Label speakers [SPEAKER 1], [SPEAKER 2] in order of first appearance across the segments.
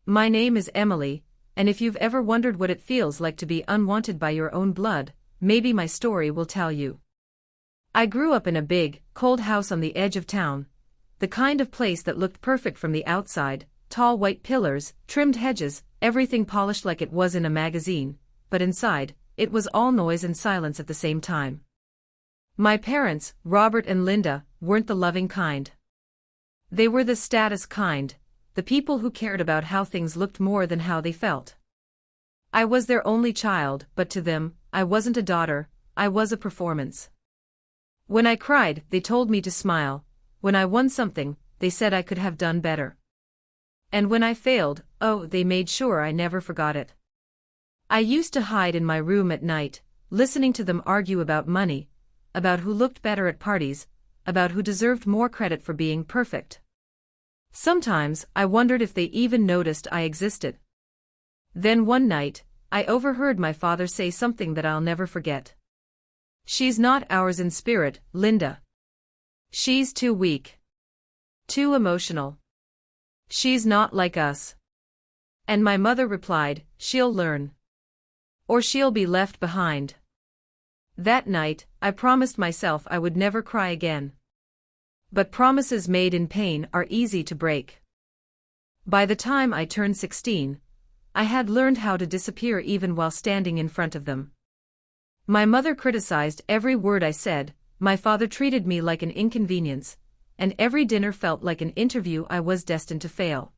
[SPEAKER 1] My name is Emily, and if you've ever wondered what it feels like to be unwanted by your own blood, maybe my story will tell you. I grew up in a big, cold house on the edge of town, the kind of place that looked perfect from the outside, tall white pillars, trimmed hedges, everything polished like it was in a magazine, but inside, it was all noise and silence at the same time. My parents, Robert and Linda, weren't the loving kind. They were the status kind, the people who cared about how things looked more than how they felt. I was their only child, but to them, I wasn't a daughter, I was a performance. When I cried, they told me to smile. When I won something, they said I could have done better. And when I failed, oh, they made sure I never forgot it. I used to hide in my room at night, listening to them argue about money, about who looked better at parties, about who deserved more credit for being perfect. Sometimes, I wondered if they even noticed I existed. Then one night, I overheard my father say something that I'll never forget. "She's not ours in spirit, Linda. She's too weak. Too emotional. She's not like us." And my mother replied, "She'll learn. Or she'll be left behind." That night, I promised myself I would never cry again. But promises made in pain are easy to break. By the time I turned 16, I had learned how to disappear even while standing in front of them. My mother criticized every word I said, my father treated me like an inconvenience, and every dinner felt like an interview I was destined to fail.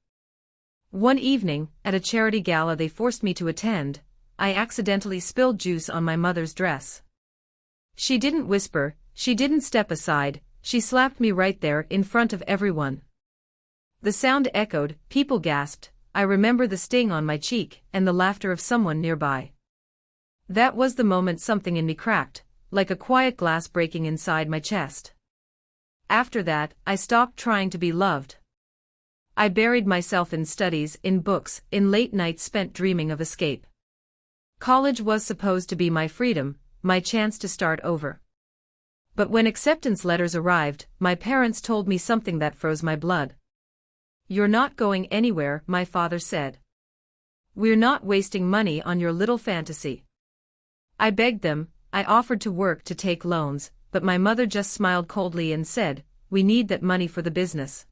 [SPEAKER 1] One evening, at a charity gala they forced me to attend, I accidentally spilled juice on my mother's dress. She didn't whisper, she didn't step aside, she slapped me right there in front of everyone. The sound echoed, people gasped, I remember the sting on my cheek and the laughter of someone nearby. That was the moment something in me cracked, like a quiet glass breaking inside my chest. After that, I stopped trying to be loved. I buried myself in studies, in books, in late nights spent dreaming of escape. College was supposed to be my freedom, my chance to start over. But when acceptance letters arrived, my parents told me something that froze my blood. "You're not going anywhere," my father said. "We're not wasting money on your little fantasy." I begged them, I offered to work to take loans, but my mother just smiled coldly and said, "We need that money for the business.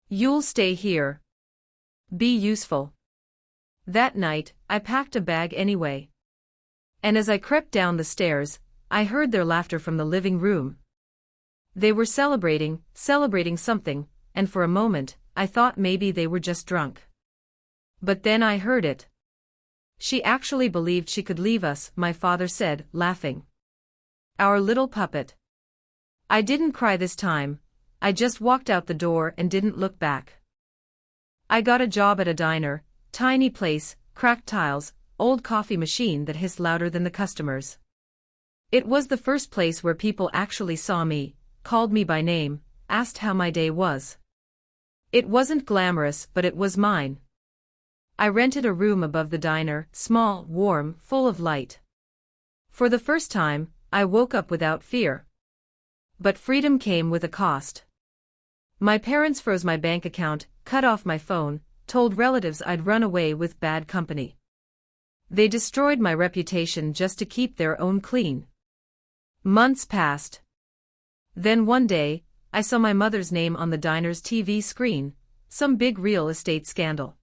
[SPEAKER 1] You'll stay here. Be useful." That night, I packed a bag anyway. And as I crept down the stairs, I heard their laughter from the living room. They were celebrating something, and for a moment, I thought maybe they were just drunk. But then I heard it. "She actually believed she could leave us," my father said, laughing. "Our little puppet." I didn't cry this time, I just walked out the door and didn't look back. I got a job at a diner, tiny place, cracked tiles, old coffee machine that hissed louder than the customers. It was the first place where people actually saw me, called me by name, asked how my day was. It wasn't glamorous, but it was mine. I rented a room above the diner, small, warm, full of light. For the first time, I woke up without fear. But freedom came with a cost. My parents froze my bank account, cut off my phone, told relatives I'd run away with bad company. They destroyed my reputation just to keep their own clean. Months passed. Then one day, I saw my mother's name on the diner's TV screen, some big real estate scandal.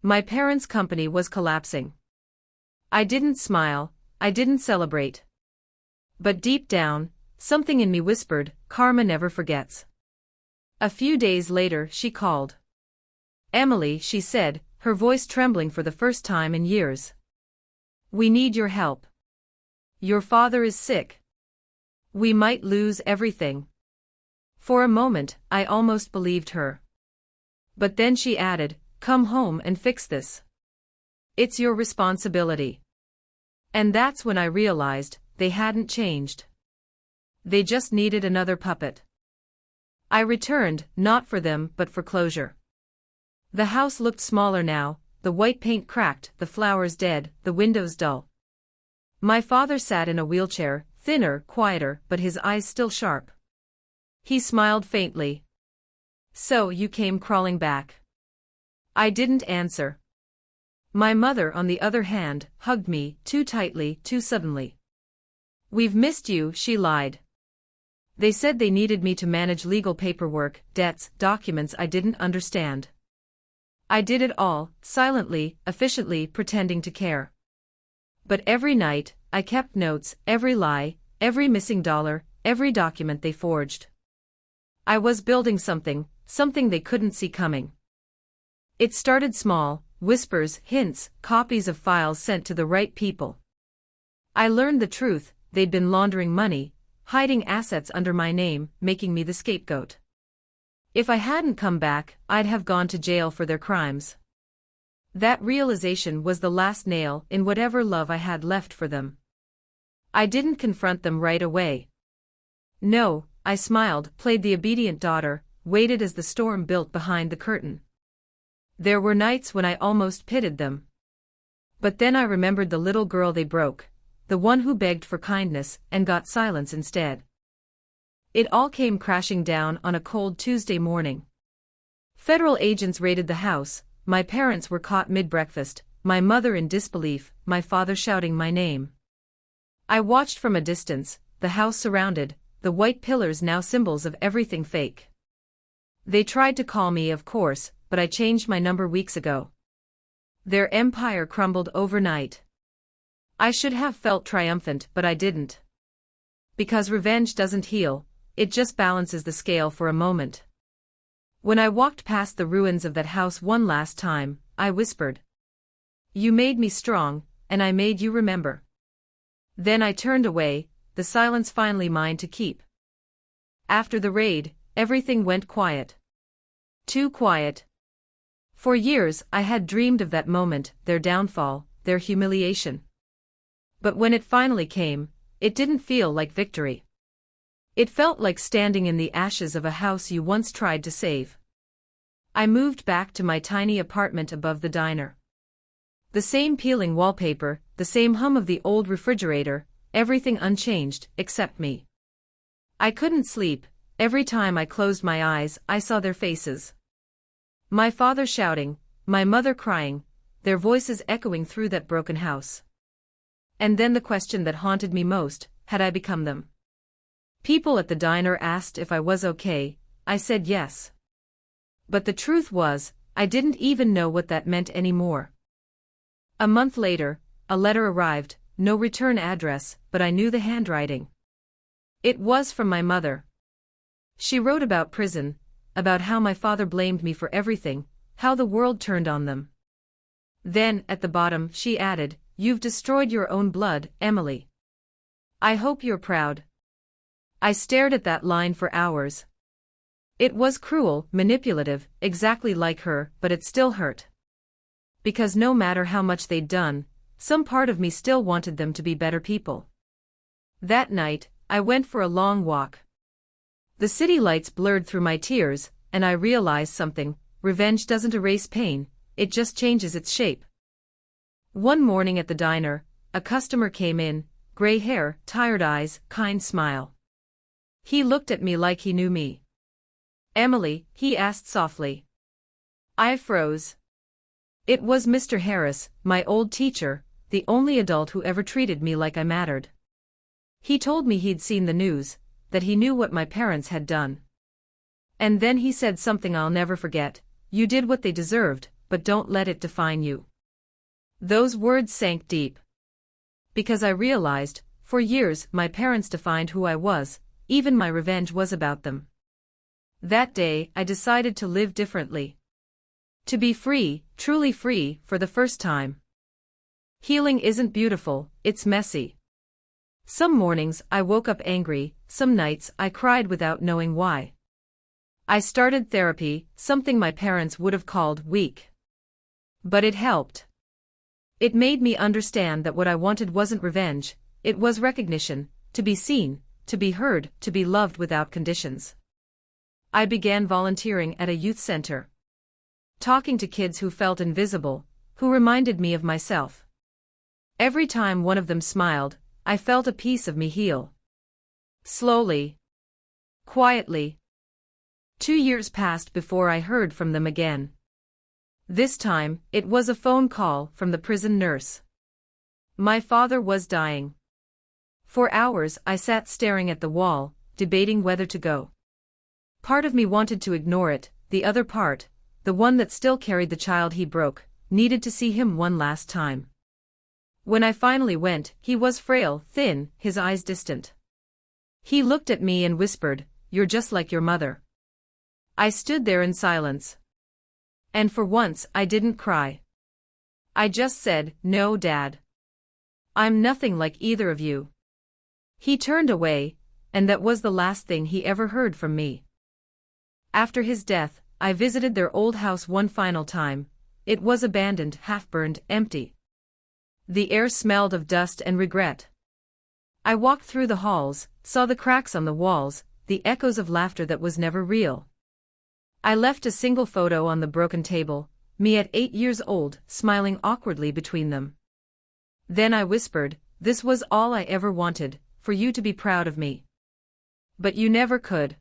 [SPEAKER 1] My parents' company was collapsing. I didn't smile, I didn't celebrate. But deep down, something in me whispered, karma never forgets. A few days later, she called. "Emily," she said, her voice trembling for the first time in years. "We need your help. Your father is sick. We might lose everything." For a moment, I almost believed her. But then she added, "Come home and fix this. It's your responsibility." And that's when I realized, they hadn't changed. They just needed another puppet. I returned, not for them, but for closure. The house looked smaller now, the white paint cracked, the flowers dead, the windows dull. My father sat in a wheelchair, thinner, quieter, but his eyes still sharp. He smiled faintly. "So you came crawling back. I didn't answer. My mother, on the other hand, hugged me, too tightly, too suddenly. "We've missed you," she lied. They said they needed me to manage legal paperwork, debts, documents I didn't understand. I did it all, silently, efficiently, pretending to care. But every night, I kept notes, every lie, every missing dollar, every document they forged. I was building something they couldn't see coming. It started small, whispers, hints, copies of files sent to the right people. I learned the truth: they'd been laundering money, hiding assets under my name, making me the scapegoat. If I hadn't come back, I'd have gone to jail for their crimes. That realization was the last nail in whatever love I had left for them. I didn't confront them right away. No, I smiled, played the obedient daughter, waited as the storm built behind the curtain. There were nights when I almost pitied them. But then I remembered the little girl they broke, the one who begged for kindness and got silence instead. It all came crashing down on a cold Tuesday morning. Federal agents raided the house, my parents were caught mid-breakfast, my mother in disbelief, my father shouting my name. I watched from a distance, the house surrounded, the white pillars now symbols of everything fake. They tried to call me, of course, but I changed my number weeks ago. Their empire crumbled overnight. I should have felt triumphant, but I didn't. Because revenge doesn't heal, it just balances the scale for a moment. When I walked past the ruins of that house one last time, I whispered, "You made me strong, and I made you remember." Then I turned away, the silence finally mine to keep. After the raid, everything went quiet. Too quiet. For years I had dreamed of that moment, their downfall, their humiliation. But when it finally came, it didn't feel like victory. It felt like standing in the ashes of a house you once tried to save. I moved back to my tiny apartment above the diner. The same peeling wallpaper, the same hum of the old refrigerator, everything unchanged, except me. I couldn't sleep. Every time I closed my eyes, I saw their faces. My father shouting, my mother crying, their voices echoing through that broken house. And then the question that haunted me most: had I become them? People at the diner asked if I was okay. I said yes. But the truth was, I didn't even know what that meant anymore. A month later, a letter arrived, no return address, but I knew the handwriting. It was from my mother. She wrote about prison, about how my father blamed me for everything, how the world turned on them. Then, at the bottom, she added, "You've destroyed your own blood, Emily. I hope you're proud." I stared at that line for hours. It was cruel, manipulative, exactly like her, but it still hurt. Because no matter how much they'd done, some part of me still wanted them to be better people. That night, I went for a long walk. The city lights blurred through my tears, and I realized something: revenge doesn't erase pain, it just changes its shape. One morning at the diner, a customer came in, gray hair, tired eyes, kind smile. He looked at me like he knew me. "Emily," he asked softly. I froze. It was Mr. Harris, my old teacher, the only adult who ever treated me like I mattered. He told me he'd seen the news, that he knew what my parents had done. And then he said something I'll never forget: "You did what they deserved, but don't let it define you." Those words sank deep. Because I realized, for years, my parents defined who I was, even my revenge was about them. That day, I decided to live differently. To be free, truly free, for the first time. Healing isn't beautiful, it's messy. Some mornings I woke up angry, some nights I cried without knowing why. I started therapy, something my parents would have called weak. But it helped. It made me understand that what I wanted wasn't revenge, it was recognition, to be seen, to be heard, to be loved without conditions. I began volunteering at a youth center. Talking to kids who felt invisible, who reminded me of myself. Every time one of them smiled, I felt a piece of me heal. Slowly. Quietly. 2 years passed before I heard from them again. This time, it was a phone call from the prison nurse. My father was dying. For hours I sat staring at the wall, debating whether to go. Part of me wanted to ignore it, the other part, the one that still carried the child he broke, needed to see him one last time. When I finally went, he was frail, thin, his eyes distant. He looked at me and whispered, "You're just like your mother." I stood there in silence. And for once I didn't cry. I just said, "No, Dad. I'm nothing like either of you." He turned away, and that was the last thing he ever heard from me. After his death, I visited their old house one final time. It was abandoned, half-burned, empty. The air smelled of dust and regret. I walked through the halls, saw the cracks on the walls, the echoes of laughter that was never real. I left a single photo on the broken table, me at 8 years old, smiling awkwardly between them. Then I whispered, "This was all I ever wanted, for you to be proud of me. But you never could."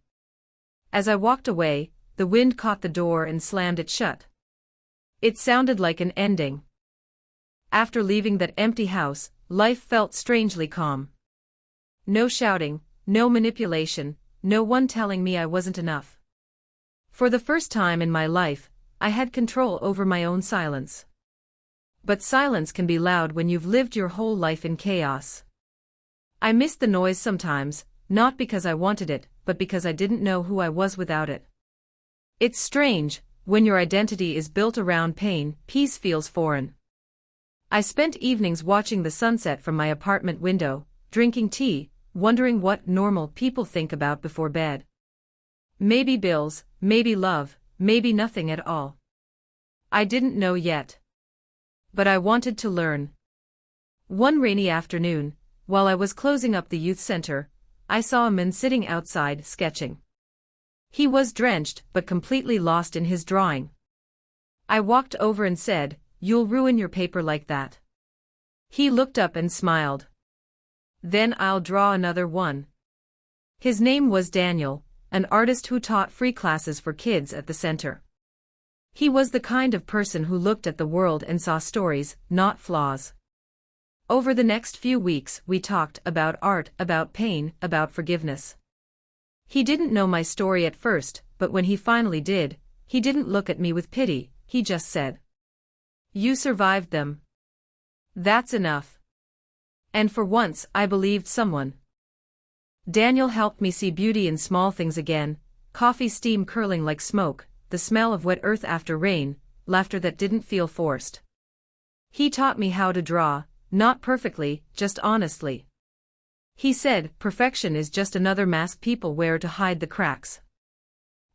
[SPEAKER 1] As I walked away, the wind caught the door and slammed it shut. It sounded like an ending. After leaving that empty house, life felt strangely calm. No shouting, no manipulation, no one telling me I wasn't enough. For the first time in my life, I had control over my own silence. But silence can be loud when you've lived your whole life in chaos. I missed the noise sometimes, not because I wanted it, but because I didn't know who I was without it. It's strange, when your identity is built around pain, peace feels foreign. I spent evenings watching the sunset from my apartment window, drinking tea, wondering what normal people think about before bed. Maybe bills, maybe love, maybe nothing at all. I didn't know yet. But I wanted to learn. One rainy afternoon, while I was closing up the youth center, I saw a man sitting outside sketching. He was drenched but completely lost in his drawing. I walked over and said, "You'll ruin your paper like that." He looked up and smiled. "Then I'll draw another one." His name was Daniel, an artist who taught free classes for kids at the center. He was the kind of person who looked at the world and saw stories, not flaws. Over the next few weeks we talked about art, about pain, about forgiveness. He didn't know my story at first, but when he finally did, he didn't look at me with pity, he just said, "You survived them. That's enough." And for once I believed someone. Daniel helped me see beauty in small things again, coffee steam curling like smoke, the smell of wet earth after rain, laughter that didn't feel forced. He taught me how to draw, not perfectly, just honestly. He said, perfection is just another mask people wear to hide the cracks.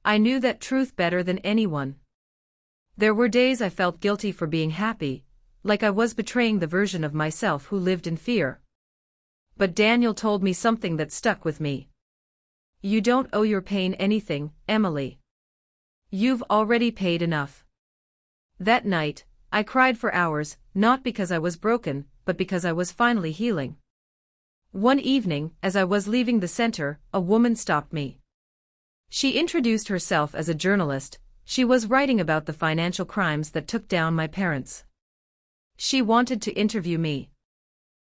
[SPEAKER 1] I knew that truth better than anyone. There were days I felt guilty for being happy, like I was betraying the version of myself who lived in fear. But Daniel told me something that stuck with me. "You don't owe your pain anything, Emily. You've already paid enough." That night, I cried for hours, not because I was broken, but because I was finally healing. One evening, as I was leaving the center, a woman stopped me. She introduced herself as a journalist. She was writing about the financial crimes that took down my parents. She wanted to interview me.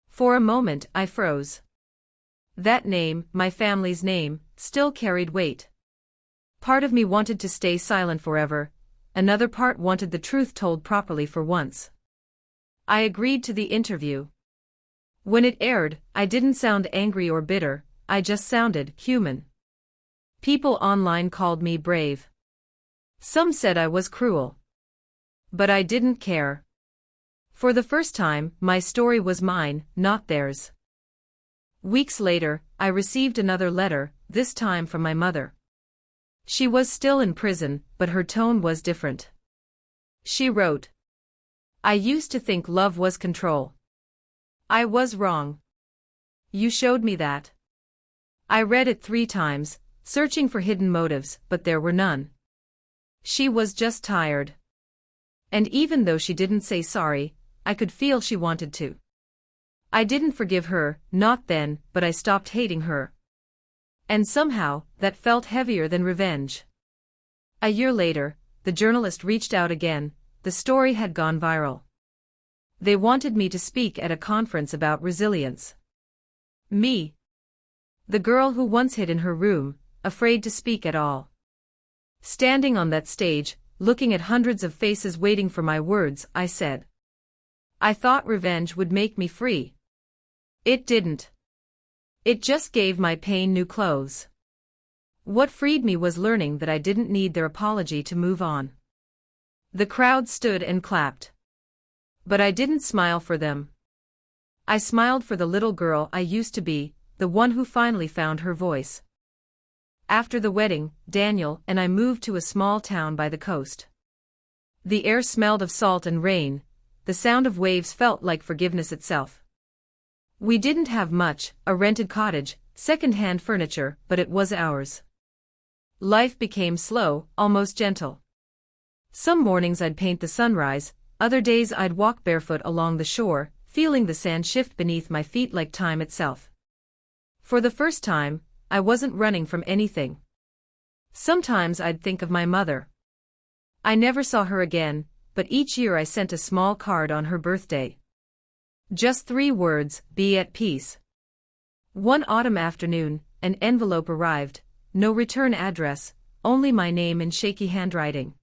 [SPEAKER 1] For a moment I froze. That name, my family's name, still carried weight. Part of me wanted to stay silent forever, another part wanted the truth told properly for once. I agreed to the interview. When it aired, I didn't sound angry or bitter, I just sounded human. People online called me brave. Some said I was cruel. But I didn't care. For the first time, my story was mine, not theirs. Weeks later, I received another letter, this time from my mother. She was still in prison, but her tone was different. She wrote, "I used to think love was control. I was wrong. You showed me that." I read it 3 times, searching for hidden motives, but there were none. She was just tired. And even though she didn't say sorry, I could feel she wanted to. I didn't forgive her, not then, but I stopped hating her. And somehow, that felt heavier than revenge. A year later, the journalist reached out again, the story had gone viral. They wanted me to speak at a conference about resilience. Me, the girl who once hid in her room, afraid to speak at all. Standing on that stage, looking at hundreds of faces waiting for my words, I said, I thought revenge would make me free. It didn't. It just gave my pain new clothes. What freed me was learning that I didn't need their apology to move on. The crowd stood and clapped. But I didn't smile for them. I smiled for the little girl I used to be, the one who finally found her voice. After the wedding, Daniel and I moved to a small town by the coast. The air smelled of salt and rain, the sound of waves felt like forgiveness itself. We didn't have much, a rented cottage, second-hand furniture, but it was ours. Life became slow, almost gentle. Some mornings I'd paint the sunrise, other days I'd walk barefoot along the shore, feeling the sand shift beneath my feet like time itself. For the first time, I wasn't running from anything. Sometimes I'd think of my mother. I never saw her again, but each year I sent a small card on her birthday. Just 3 words, be at peace. One autumn afternoon, an envelope arrived, no return address, only my name in shaky handwriting.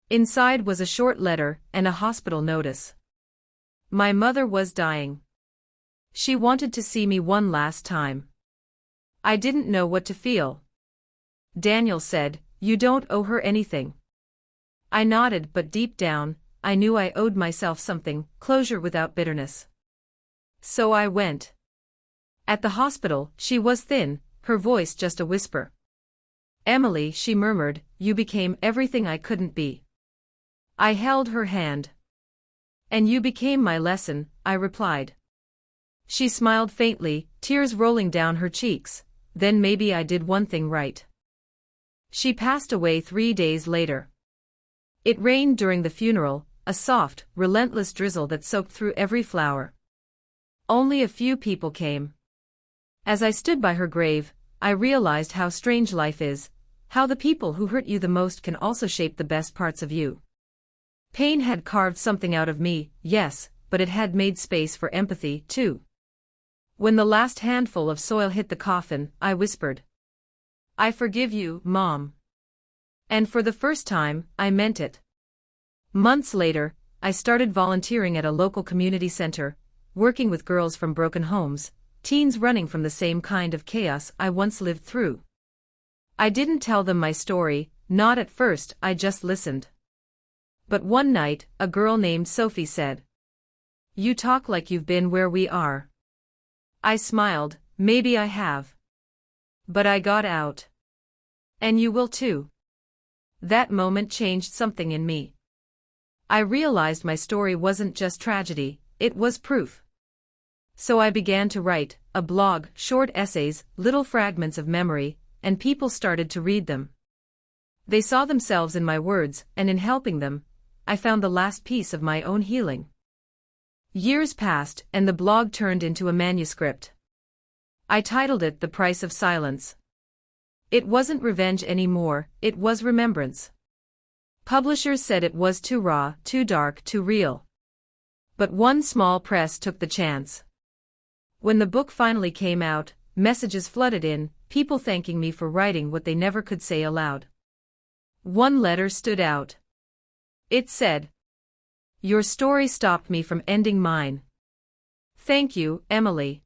[SPEAKER 1] Inside was a short letter and a hospital notice. My mother was dying. She wanted to see me one last time. I didn't know what to feel. Daniel said, "You don't owe her anything." I nodded, but deep down, I knew I owed myself something, closure without bitterness. So I went. At the hospital, she was thin, her voice just a whisper. "Emily," she murmured, "you became everything I couldn't be." I held her hand. "And you became my lesson," I replied. She smiled faintly, tears rolling down her cheeks. Then maybe I did one thing right. She passed away 3 days later. It rained during the funeral, a soft, relentless drizzle that soaked through every flower. Only a few people came. As I stood by her grave, I realized how strange life is, how the people who hurt you the most can also shape the best parts of you. Pain had carved something out of me, yes, but it had made space for empathy, too. When the last handful of soil hit the coffin, I whispered, "I forgive you, Mom." And for the first time, I meant it. Months later, I started volunteering at a local community center, working with girls from broken homes, teens running from the same kind of chaos I once lived through. I didn't tell them my story, not at first, I just listened. But one night, a girl named Sophie said, "You talk like you've been where we are." I smiled, "Maybe I have. But I got out. And you will too." That moment changed something in me. I realized my story wasn't just tragedy, it was proof. So I began to write, a blog, short essays, little fragments of memory, and people started to read them. They saw themselves in my words, and in helping them, I found the last piece of my own healing. Years passed, and the blog turned into a manuscript. I titled it The Price of Silence. It wasn't revenge anymore, it was remembrance. Publishers said it was too raw, too dark, too real. But one small press took the chance. When the book finally came out, messages flooded in, people thanking me for writing what they never could say aloud. One letter stood out. It said, "Your story stopped me from ending mine. Thank you, Emily."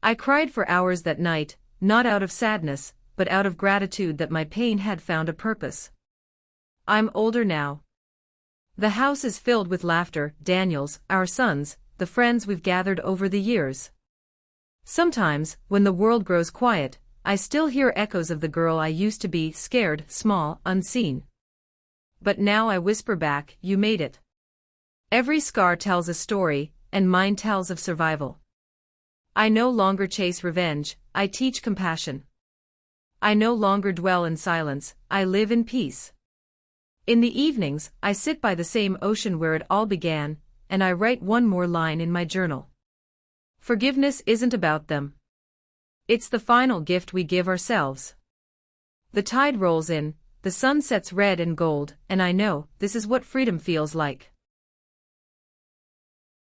[SPEAKER 1] I cried for hours that night, not out of sadness, but out of gratitude that my pain had found a purpose. I'm older now. The house is filled with laughter, Daniel's, our sons, the friends we've gathered over the years. Sometimes, when the world grows quiet, I still hear echoes of the girl I used to be, scared, small, unseen. But now I whisper back, "You made it." Every scar tells a story, and mine tells of survival. I no longer chase revenge, I teach compassion. I no longer dwell in silence, I live in peace. In the evenings, I sit by the same ocean where it all began, and I write one more line in my journal. Forgiveness isn't about them. It's the final gift we give ourselves. The tide rolls in, the sun sets red and gold, and I know, this is what freedom feels like.